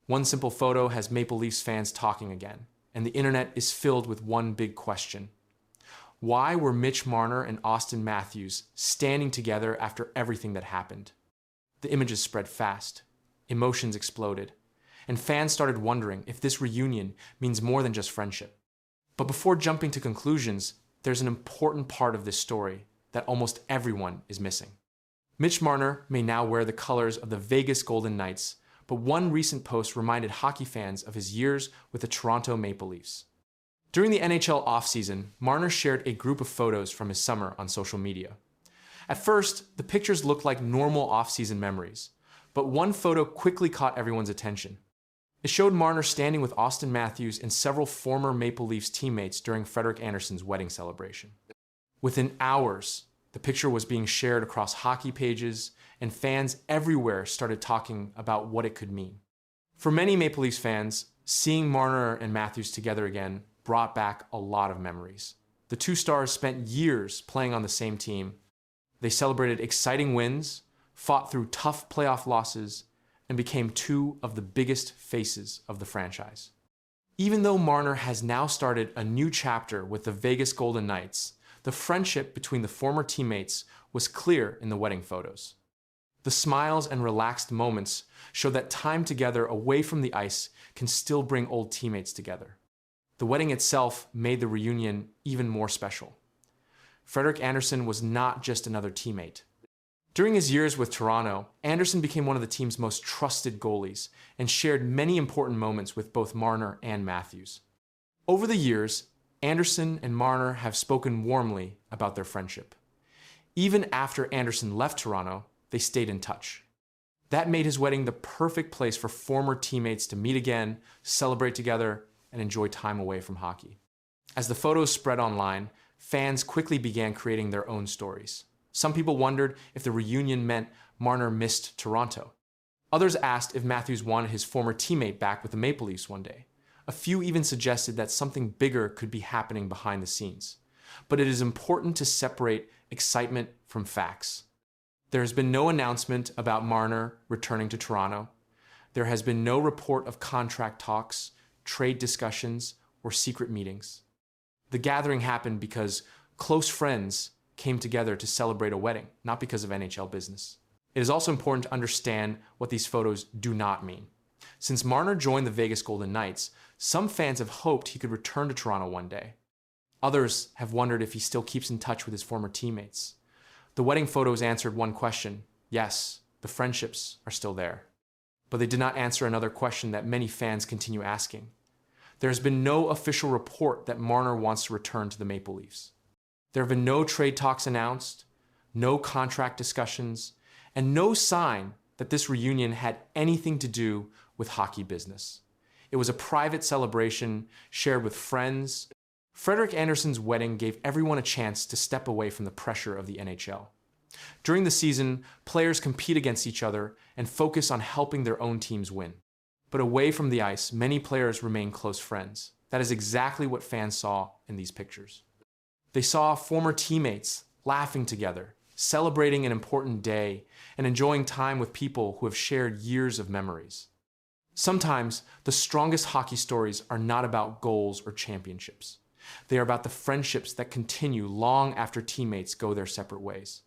One simple photo has Maple Leafs fans talking again, and the internet is filled with one big question. Why were Mitch Marner and Auston Matthews standing together after everything that happened? The images spread fast, emotions exploded, and fans started wondering if this reunion means more than just friendship. But before jumping to conclusions, there's an important part of this story that almost everyone is missing. Mitch Marner may now wear the colors of the Vegas Golden Knights, but one recent post reminded hockey fans of his years with the Toronto Maple Leafs. During the NHL offseason, Marner shared a group of photos from his summer on social media. At first, the pictures looked like normal offseason memories, but one photo quickly caught everyone's attention. It showed Marner standing with Auston Matthews and several former Maple Leafs teammates during Frederik Andersen's wedding celebration. Within hours, the picture was being shared across hockey pages, and fans everywhere started talking about what it could mean. For many Maple Leafs fans, seeing Marner and Matthews together again brought back a lot of memories. The two stars spent years playing on the same team. They celebrated exciting wins, fought through tough playoff losses, and became two of the biggest faces of the franchise. Even though Marner has now started a new chapter with the Vegas Golden Knights, the friendship between the former teammates was clear in the wedding photos. The smiles and relaxed moments show that time together away from the ice can still bring old teammates together. The wedding itself made the reunion even more special. Frederik Andersen was not just another teammate. During his years with Toronto, Andersen became one of the team's most trusted goalies and shared many important moments with both Marner and Matthews. Over the years, Andersen and Marner have spoken warmly about their friendship. Even after Andersen left Toronto, they stayed in touch. That made his wedding the perfect place for former teammates to meet again, celebrate together, and enjoy time away from hockey. As the photos spread online, fans quickly began creating their own stories. Some people wondered if the reunion meant Marner missed Toronto. Others asked if Matthews wanted his former teammate back with the Maple Leafs one day. A few even suggested that something bigger could be happening behind the scenes. But it is important to separate excitement from facts. There has been no announcement about Marner returning to Toronto. There has been no report of contract talks, trade discussions, or secret meetings. The gathering happened because close friends came together to celebrate a wedding, not because of NHL business. It is also important to understand what these photos do not mean. Since Marner joined the Vegas Golden Knights, some fans have hoped he could return to Toronto one day. Others have wondered if he still keeps in touch with his former teammates. The wedding photos answered one question: yes, the friendships are still there. But they did not answer another question that many fans continue asking. There has been no official report that Marner wants to return to the Maple Leafs. There have been no trade talks announced, no contract discussions, and no sign that this reunion had anything to do with hockey business. It was a private celebration shared with friends. Frederik Andersen's wedding gave everyone a chance to step away from the pressure of the NHL. During the season, players compete against each other and focus on helping their own teams win. But away from the ice, many players remain close friends. That is exactly what fans saw in these pictures. They saw former teammates laughing together, celebrating an important day, and enjoying time with people who have shared years of memories. Sometimes, the strongest hockey stories are not about goals or championships. They are about the friendships that continue long after teammates go their separate ways.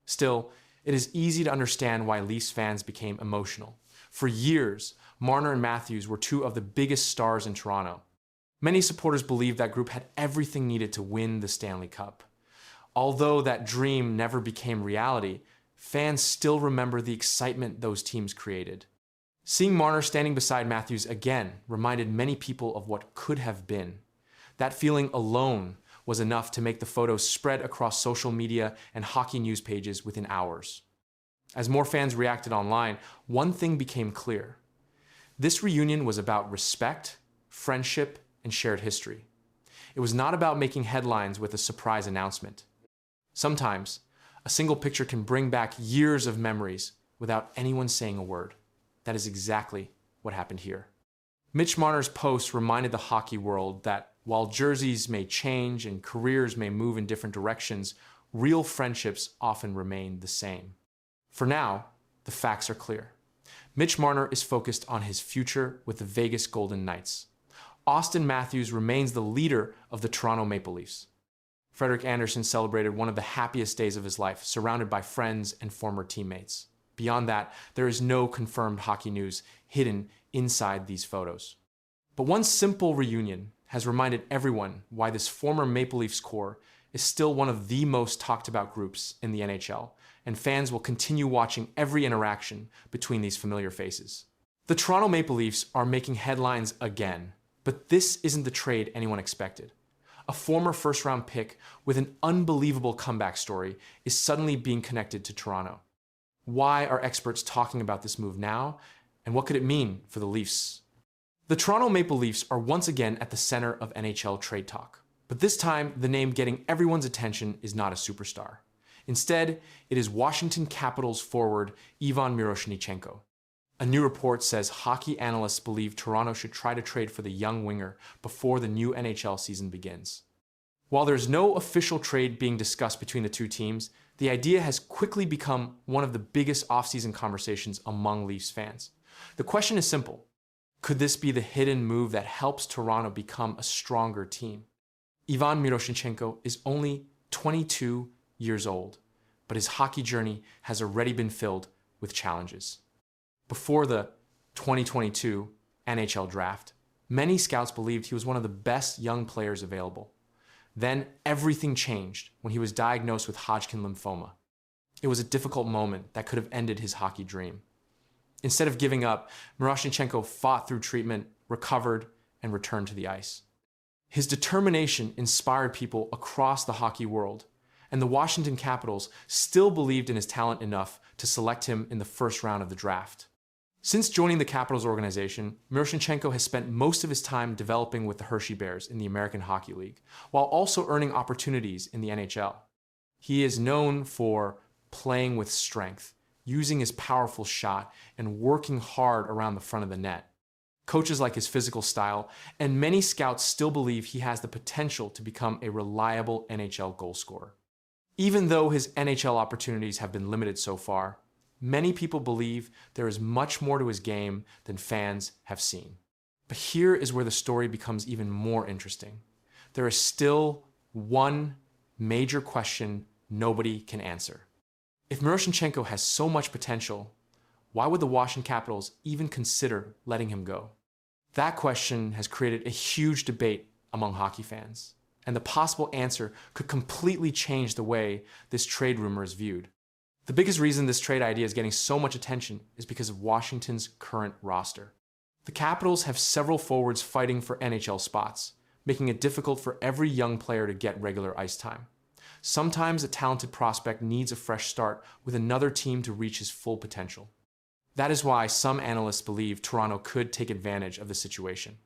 Still, it is easy to understand why Leafs fans became emotional. For years, Marner and Matthews were two of the biggest stars in Toronto. Many supporters believed that group had everything needed to win the Stanley Cup. Although that dream never became reality, fans still remember the excitement those teams created. Seeing Marner standing beside Matthews again reminded many people of what could have been. That feeling alone was enough to make the photos spread across social media and hockey news pages within hours. As more fans reacted online, one thing became clear. This reunion was about respect, friendship, and shared history. It was not about making headlines with a surprise announcement. Sometimes, a single picture can bring back years of memories without anyone saying a word. That is exactly what happened here. Mitch Marner's post reminded the hockey world that while jerseys may change and careers may move in different directions, real friendships often remain the same. For now, the facts are clear. Mitch Marner is focused on his future with the Vegas Golden Knights. Auston Matthews remains the leader of the Toronto Maple Leafs. Frederik Andersen celebrated one of the happiest days of his life, surrounded by friends and former teammates. Beyond that, there is no confirmed hockey news hidden inside these photos. But one simple reunion has reminded everyone why this former Maple Leafs core is still one of the most talked about groups in the NHL, and fans will continue watching every interaction between these familiar faces. The Toronto Maple Leafs are making headlines again, but this isn't the trade anyone expected. A former first-round pick with an unbelievable comeback story is suddenly being connected to Toronto. Why are experts talking about this move now, and what could it mean for the Leafs? The Toronto Maple Leafs are once again at the center of NHL trade talk, but this time the name getting everyone's attention is not a superstar. Instead, it is Washington Capitals forward Ivan Miroshnichenko. A new report says hockey analysts believe Toronto should try to trade for the young winger before the new NHL season begins. While there's no official trade being discussed between the two teams, the idea has quickly become one of the biggest offseason conversations among Leafs fans. The question is simple. Could this be the hidden move that helps Toronto become a stronger team? Ivan Miroshnichenko is only 22 years old, but his hockey journey has already been filled with challenges. Before the 2022 NHL draft, many scouts believed he was one of the best young players available. Then everything changed when he was diagnosed with Hodgkin lymphoma. It was a difficult moment that could have ended his hockey dream. Instead of giving up, Miroshnichenko fought through treatment, recovered, and returned to the ice. His determination inspired people across the hockey world, and the Washington Capitals still believed in his talent enough to select him in the first round of the draft. Since joining the Capitals organization, Miroshnichenko has spent most of his time developing with the Hershey Bears in the American Hockey League, while also earning opportunities in the NHL. He is known for playing with strength, using his powerful shot, and working hard around the front of the net. Coaches like his physical style, and many scouts still believe he has the potential to become a reliable NHL goal scorer. Even though his NHL opportunities have been limited so far, many people believe there is much more to his game than fans have seen. But here is where the story becomes even more interesting. There is still one major question nobody can answer. If Miroshnichenko has so much potential, why would the Washington Capitals even consider letting him go? That question has created a huge debate among hockey fans, and the possible answer could completely change the way this trade rumor is viewed. The biggest reason this trade idea is getting so much attention is because of Washington's current roster. The Capitals have several forwards fighting for NHL spots, making it difficult for every young player to get regular ice time. Sometimes a talented prospect needs a fresh start with another team to reach his full potential. That is why some analysts believe Toronto could take advantage of the situation.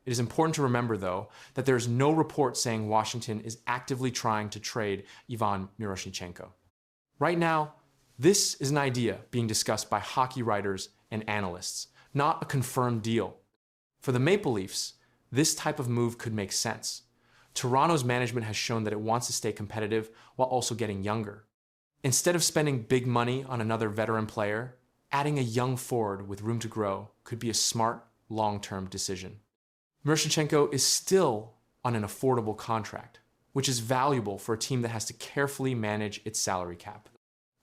It is important to remember, though, that there is no report saying Washington is actively trying to trade Ivan Miroshnichenko. Right now, this is an idea being discussed by hockey writers and analysts, not a confirmed deal. For the Maple Leafs, this type of move could make sense. Toronto's management has shown that it wants to stay competitive while also getting younger. Instead of spending big money on another veteran player, adding a young forward with room to grow could be a smart, long-term decision. Miroshnichenko is still on an affordable contract, which is valuable for a team that has to carefully manage its salary cap.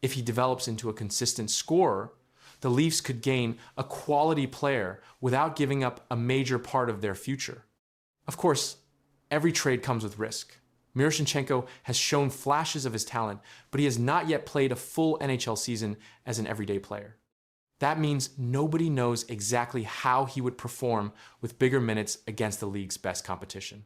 If he develops into a consistent scorer, the Leafs could gain a quality player without giving up a major part of their future. Of course, every trade comes with risk. Miroshnichenko has shown flashes of his talent, but he has not yet played a full NHL season as an everyday player. That means nobody knows exactly how he would perform with bigger minutes against the league's best competition.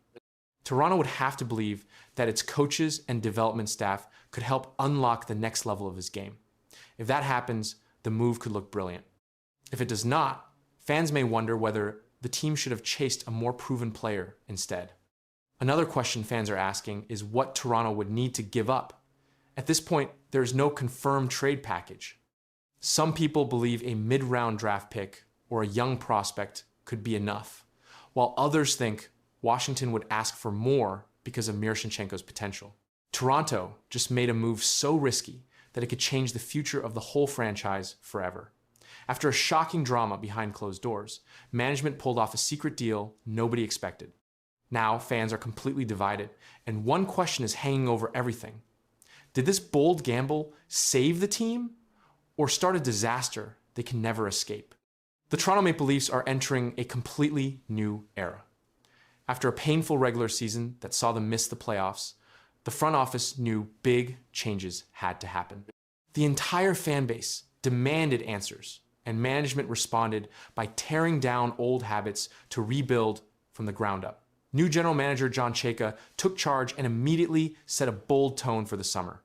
Toronto would have to believe that its coaches and development staff could help unlock the next level of his game. If that happens, the move could look brilliant. If it does not, fans may wonder whether the team should have chased a more proven player instead. Another question fans are asking is what Toronto would need to give up. At this point, there is no confirmed trade package. Some people believe a mid-round draft pick or a young prospect could be enough, while others think Washington would ask for more because of Miroshnichenko's potential. Toronto just made a move so risky that it could change the future of the whole franchise forever. After a shocking drama behind closed doors, management pulled off a secret deal nobody expected. Now fans are completely divided, and one question is hanging over everything. Did this bold gamble save the team or start a disaster they can never escape? The Toronto Maple Leafs are entering a completely new era. After a painful regular season that saw them miss the playoffs, the front office knew big changes had to happen. The entire fan base demanded answers, and management responded by tearing down old habits to rebuild from the ground up. New general manager John Chayka took charge and immediately set a bold tone for the summer.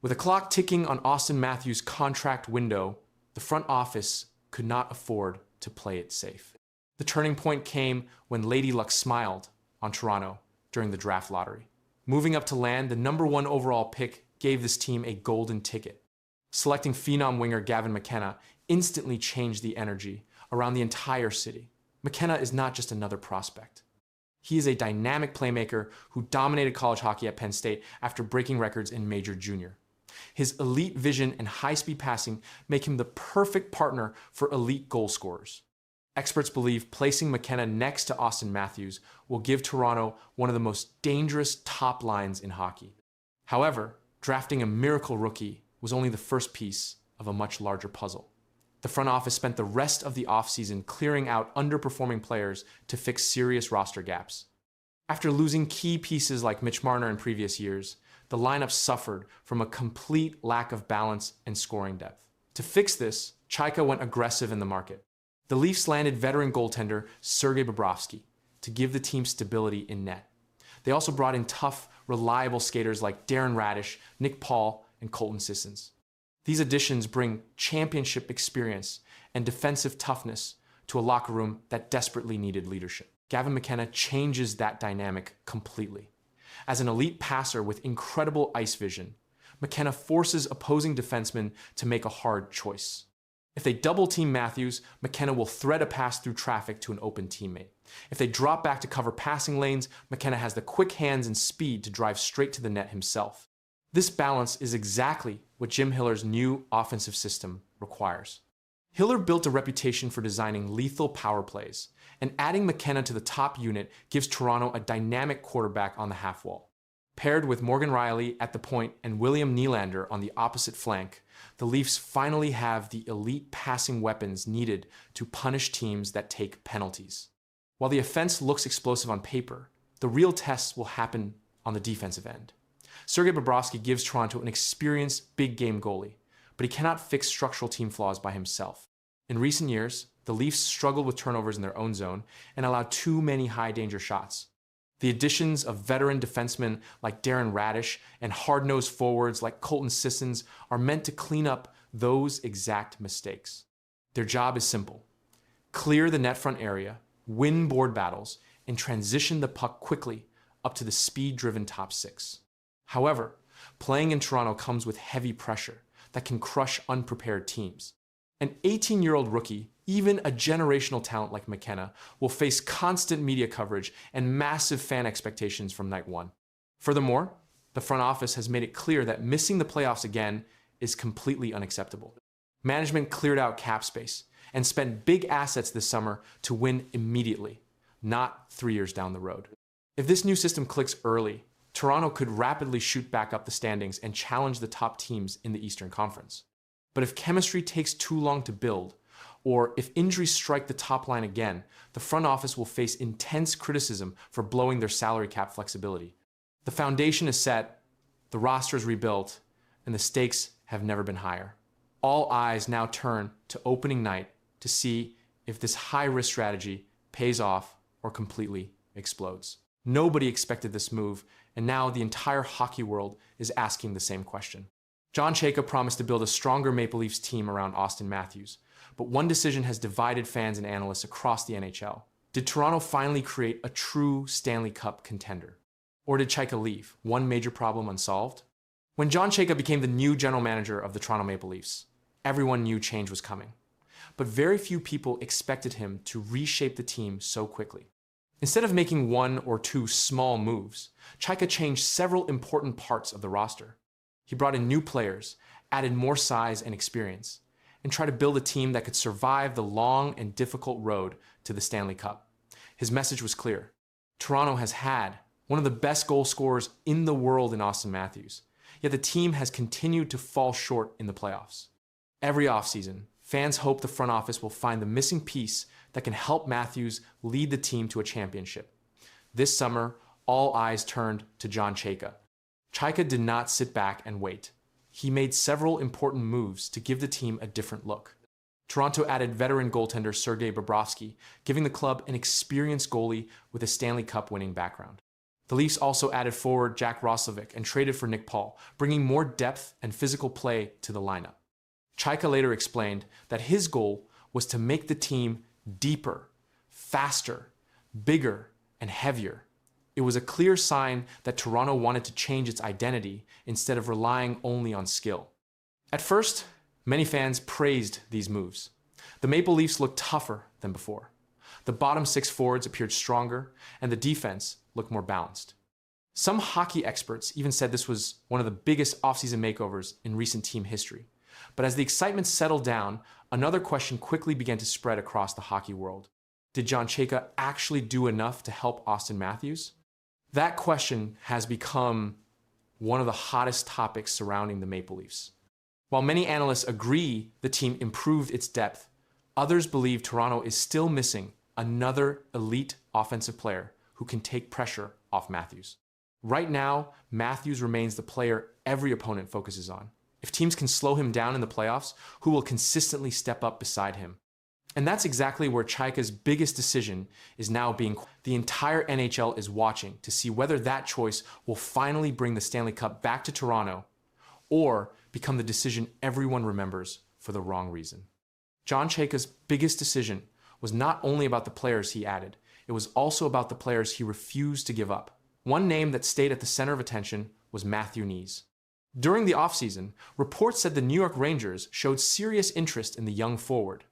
With a clock ticking on Auston Matthews' contract window, the front office could not afford to play it safe. The turning point came when Lady Luck smiled on Toronto during the draft lottery. Moving up to land, the #1 overall pick gave this team a golden ticket. Selecting phenom winger Gavin McKenna instantly changed the energy around the entire city. McKenna is not just another prospect. He is a dynamic playmaker who dominated college hockey at Penn State after breaking records in Major Junior. His elite vision and high-speed passing make him the perfect partner for elite goal scorers. Experts believe placing McKenna next to Auston Matthews will give Toronto one of the most dangerous top lines in hockey. However, drafting a miracle rookie was only the first piece of a much larger puzzle. The front office spent the rest of the offseason clearing out underperforming players to fix serious roster gaps. After losing key pieces like Mitch Marner in previous years, the lineup suffered from a complete lack of balance and scoring depth. To fix this, Chayka went aggressive in the market. The Leafs landed veteran goaltender Sergei Bobrovsky to give the team stability in net. They also brought in tough, reliable skaters like Darren Radish, Nick Paul, and Colton Sissons. These additions bring championship experience and defensive toughness to a locker room that desperately needed leadership. Gavin McKenna changes that dynamic completely. As an elite passer with incredible ice vision, McKenna forces opposing defensemen to make a hard choice. If they double-team Matthews, McKenna will thread a pass through traffic to an open teammate. If they drop back to cover passing lanes, McKenna has the quick hands and speed to drive straight to the net himself. This balance is exactly what Jim Hiller's new offensive system requires. Hiller built a reputation for designing lethal power plays, and adding McKenna to the top unit gives Toronto a dynamic quarterback on the half wall. Paired with Morgan Rielly at the point and William Nylander on the opposite flank, the Leafs finally have the elite passing weapons needed to punish teams that take penalties. While the offense looks explosive on paper, the real tests will happen on the defensive end. Sergei Bobrovsky gives Toronto an experienced big game goalie, but he cannot fix structural team flaws by himself. In recent years, the Leafs struggled with turnovers in their own zone and allowed too many high-danger shots. The additions of veteran defensemen like Darren Radish and hard-nosed forwards like Colton Sissons are meant to clean up those exact mistakes. Their job is simple: clear the net front area, win board battles, and transition the puck quickly up to the speed-driven top six. However, playing in Toronto comes with heavy pressure that can crush unprepared teams. An 18-year-old rookie, even a generational talent like McKenna, will face constant media coverage and massive fan expectations from night one. Furthermore, the front office has made it clear that missing the playoffs again is completely unacceptable. Management cleared out cap space and spent big assets this summer to win immediately, not 3 years down the road. If this new system clicks early, Toronto could rapidly shoot back up the standings and challenge the top teams in the Eastern Conference. But if chemistry takes too long to build, or if injuries strike the top line again, the front office will face intense criticism for blowing their salary cap flexibility. The foundation is set, the roster is rebuilt, and the stakes have never been higher. All eyes now turn to opening night to see if this high-risk strategy pays off or completely explodes. Nobody expected this move, and now the entire hockey world is asking the same question. John Chayka promised to build a stronger Maple Leafs team around Auston Matthews, but one decision has divided fans and analysts across the NHL. Did Toronto finally create a true Stanley Cup contender? Or did Chayka leave, one major problem unsolved? When John Chayka became the new general manager of the Toronto Maple Leafs, everyone knew change was coming. But very few people expected him to reshape the team so quickly. Instead of making one or two small moves, Chayka changed several important parts of the roster. He brought in new players, added more size and experience, and try to build a team that could survive the long and difficult road to the Stanley Cup. His message was clear. Toronto has had one of the best goal scorers in the world in Auston Matthews, yet the team has continued to fall short in the playoffs. Every offseason, fans hope the front office will find the missing piece that can help Matthews lead the team to a championship. This summer, all eyes turned to John Chayka. Chayka did not sit back and wait. He made several important moves to give the team a different look. Toronto added veteran goaltender Sergei Bobrovsky, giving the club an experienced goalie with a Stanley Cup winning background. The Leafs also added forward Jack Roslovic and traded for Nick Paul, bringing more depth and physical play to the lineup. Chayka later explained that his goal was to make the team deeper, faster, bigger, and heavier. It was a clear sign that Toronto wanted to change its identity instead of relying only on skill. At first, many fans praised these moves. The Maple Leafs looked tougher than before. The bottom six forwards appeared stronger, and the defense looked more balanced. Some hockey experts even said this was one of the biggest offseason makeovers in recent team history. But as the excitement settled down, another question quickly began to spread across the hockey world. Did John Chayka actually do enough to help Auston Matthews? That question has become one of the hottest topics surrounding the Maple Leafs. While many analysts agree the team improved its depth, others believe Toronto is still missing another elite offensive player who can take pressure off Matthews. Right now, Matthews remains the player every opponent focuses on. If teams can slow him down in the playoffs, who will consistently step up beside him? And that's exactly where Chayka's biggest decision is now being. The entire NHL is watching to see whether that choice will finally bring the Stanley Cup back to Toronto or become the decision everyone remembers for the wrong reason. John Chayka's biggest decision was not only about the players he added, it was also about the players he refused to give up. One name that stayed at the center of attention was Matthew Knies. During the offseason, reports said the New York Rangers showed serious interest in the young forward.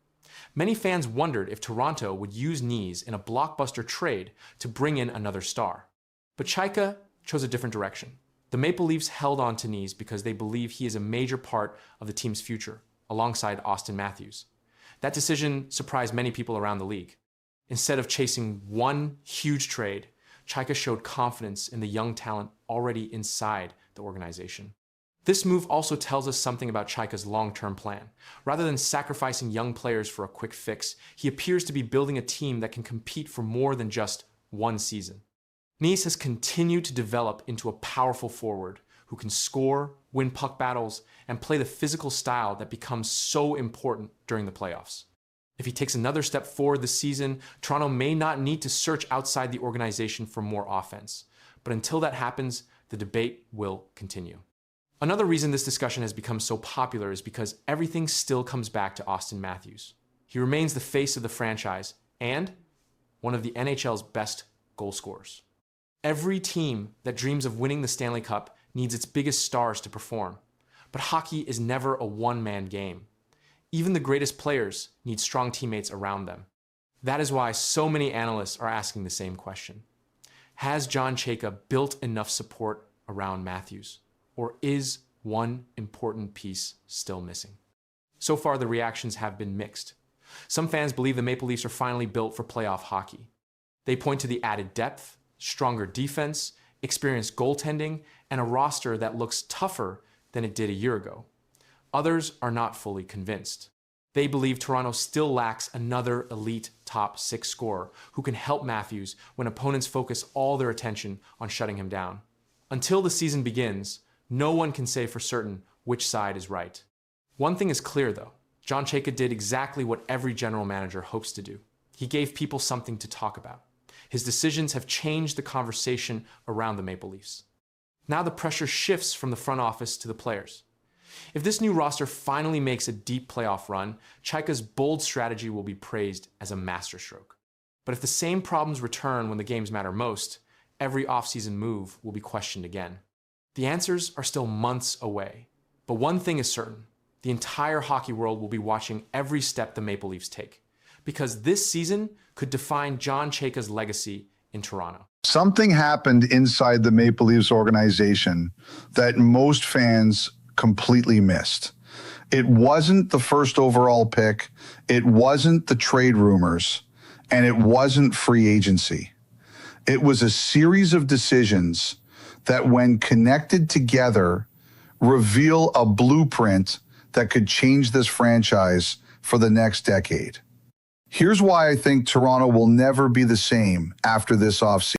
Many fans wondered if Toronto would use Knies in a blockbuster trade to bring in another star. But Chayka chose a different direction. The Maple Leafs held on to Knies because they believe he is a major part of the team's future, alongside Auston Matthews. That decision surprised many people around the league. Instead of chasing one huge trade, Chayka showed confidence in the young talent already inside the organization. This move also tells us something about Chayka's long-term plan. Rather than sacrificing young players for a quick fix, he appears to be building a team that can compete for more than just one season. Knies has continued to develop into a powerful forward who can score, win puck battles, and play the physical style that becomes so important during the playoffs. If he takes another step forward this season, Toronto may not need to search outside the organization for more offense. But until that happens, the debate will continue. Another reason this discussion has become so popular is because everything still comes back to Auston Matthews. He remains the face of the franchise and one of the NHL's best goal scorers. Every team that dreams of winning the Stanley Cup needs its biggest stars to perform. But hockey is never a one-man game. Even the greatest players need strong teammates around them. That is why so many analysts are asking the same question. Has John Chayka built enough support around Matthews? Or is one important piece still missing? So far, the reactions have been mixed. Some fans believe the Maple Leafs are finally built for playoff hockey. They point to the added depth, stronger defense, experienced goaltending, and a roster that looks tougher than it did a year ago. Others are not fully convinced. They believe Toronto still lacks another elite top six scorer who can help Matthews when opponents focus all their attention on shutting him down. Until the season begins, no one can say for certain which side is right. One thing is clear though, John Chayka did exactly what every general manager hopes to do. He gave people something to talk about. His decisions have changed the conversation around the Maple Leafs. Now the pressure shifts from the front office to the players. If this new roster finally makes a deep playoff run, Chayka's bold strategy will be praised as a masterstroke. But if the same problems return when the games matter most, every offseason move will be questioned again. The answers are still months away. But one thing is certain, the entire hockey world will be watching every step the Maple Leafs take, because this season could define John Chayka's legacy in Toronto. Something happened inside the Maple Leafs organization that most fans completely missed. It wasn't the first overall pick. It wasn't the trade rumors. And it wasn't free agency. It was a series of decisions that, when connected together, reveal a blueprint that could change this franchise for the next decade. Here's why I think Toronto will never be the same after this offseason.